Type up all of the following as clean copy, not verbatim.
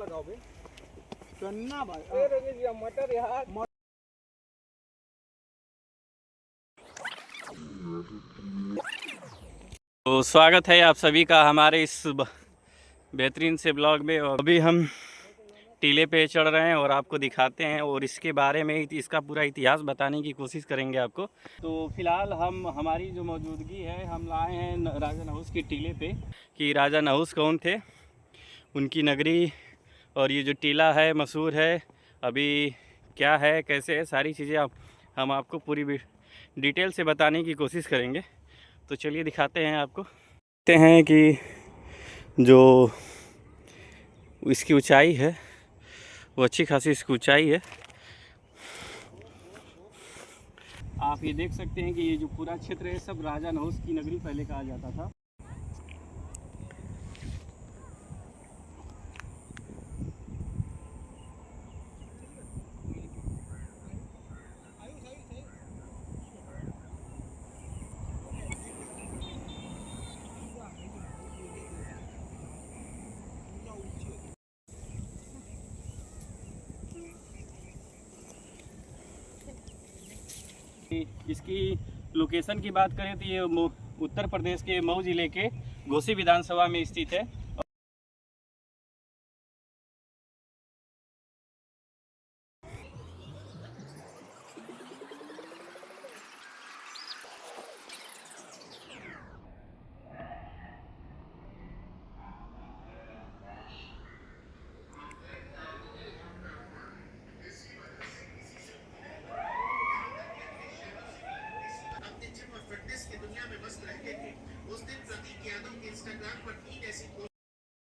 लगाओ बे चन्ना भाई अरे मटर यार। तो स्वागत है आप सभी का हमारे इस बेहतरीन से ब्लॉग में। और अभी हम टीले पे चढ़ रहे हैं और आपको दिखाते हैं और इसके बारे में इसका पूरा इतिहास बताने की कोशिश करेंगे आपको। तो फिलहाल हमारी जो मौजूदगी है, हम लाए हैं राजा नहुस के टीले पे कि राजा नहुस कौन थे, उनकी नगरी और ये जो टीला है मशहूर है, अभी क्या है कैसे है, सारी चीज़ें हम आपको पूरी डिटेल से बताने की कोशिश करेंगे। तो चलिए दिखाते हैं आपको। देखते हैं कि जो इसकी ऊंचाई है वो अच्छी खासी इसकी ऊंचाई है। आप ये देख सकते हैं कि ये जो पूरा क्षेत्र है सब राजा नहुस की नगरी पहले कहा जाता था। इसकी लोकेशन की बात करें तो ये उत्तर प्रदेश के मऊ जिले के घोसी विधानसभा में स्थित है।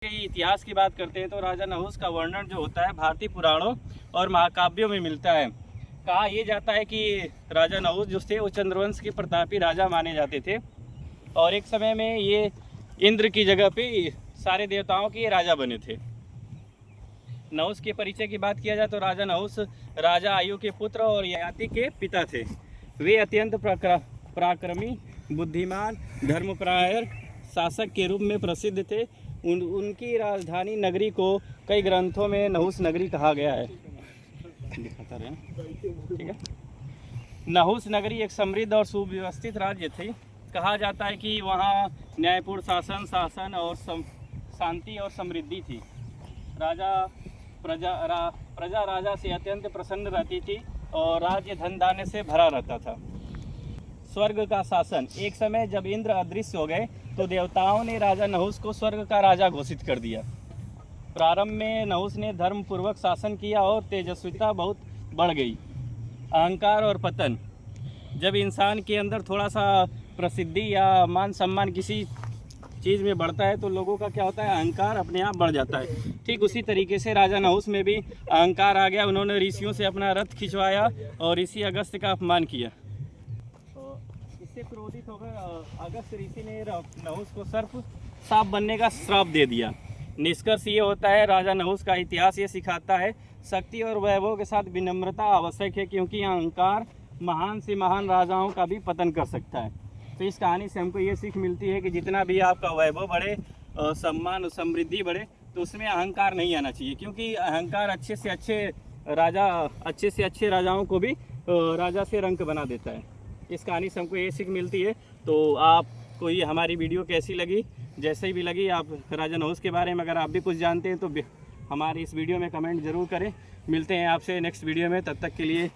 इतिहास की बात करते हैं तो राजा नहुस का वर्णन जो होता है भारतीय पुराणों और महाकाव्यों में मिलता है। कहा यह जाता है कि राजा नहुस जो थे वो चंद्रवंश के प्रतापी राजा माने जाते थे और एक समय में ये इंद्र की जगह पे सारे देवताओं के राजा बने थे। नहुस के परिचय की बात किया जाए तो राजा नहुस राजा आयु के पुत्र और ययाति के पिता थे। वे अत्यंत पराक्रमी, बुद्धिमान, धर्मपरायण शासक के रूप में प्रसिद्ध थे। उनकी राजधानी नगरी को कई ग्रंथों में नहुस नगरी कहा गया है। दिखाता रहे, ठीक है। नहुस नगरी एक समृद्ध और सुव्यवस्थित राज्य थी। कहा जाता है कि वहाँ न्यायपूर्ण शासन और शांति और समृद्धि थी। प्रजा राजा से अत्यंत प्रसन्न रहती थी और राज्य धन धान्य से भरा रहता था। स्वर्ग का शासन। एक समय जब इंद्र अदृश्य हो गए तो देवताओं ने राजा नहुस को स्वर्ग का राजा घोषित कर दिया। प्रारंभ में नहुस ने धर्मपूर्वक शासन किया और तेजस्विता बहुत बढ़ गई। अहंकार और पतन। जब इंसान के अंदर थोड़ा सा प्रसिद्धि या मान सम्मान किसी चीज़ में बढ़ता है तो लोगों का क्या होता है, अहंकार अपने आप बढ़ जाता है। ठीक उसी तरीके से राजा नहुस में भी अहंकार आ गया। उन्होंने ऋषियों से अपना रथ खिंचवाया और ऋषि अगस्त्य का अपमान किया। इससे क्रोधित होकर अगस्त्य ऋषि ने नहुस को सर्प सांप बनने का श्राप दे दिया। निष्कर्ष ये होता है, राजा नहुस का इतिहास ये सिखाता है शक्ति और वैभव के साथ विनम्रता आवश्यक है, क्योंकि अहंकार महान से महान राजाओं का भी पतन कर सकता है। तो इस कहानी से हमको ये सीख मिलती है कि जितना भी आपका वैभव बढ़े, सम्मान और समृद्धि बढ़े, तो उसमें अहंकार नहीं आना चाहिए, क्योंकि अहंकार अच्छे से अच्छे राजाओं को भी राजा से रंक बना देता है। इस कहानी से हमको ये सीख मिलती है। तो आपको ये हमारी वीडियो कैसी लगी, जैसे भी लगी, आप राजा नहुस के बारे में अगर आप भी कुछ जानते हैं तो हमारी इस वीडियो में कमेंट ज़रूर करें। मिलते हैं आपसे नेक्स्ट वीडियो में, तब तक के लिए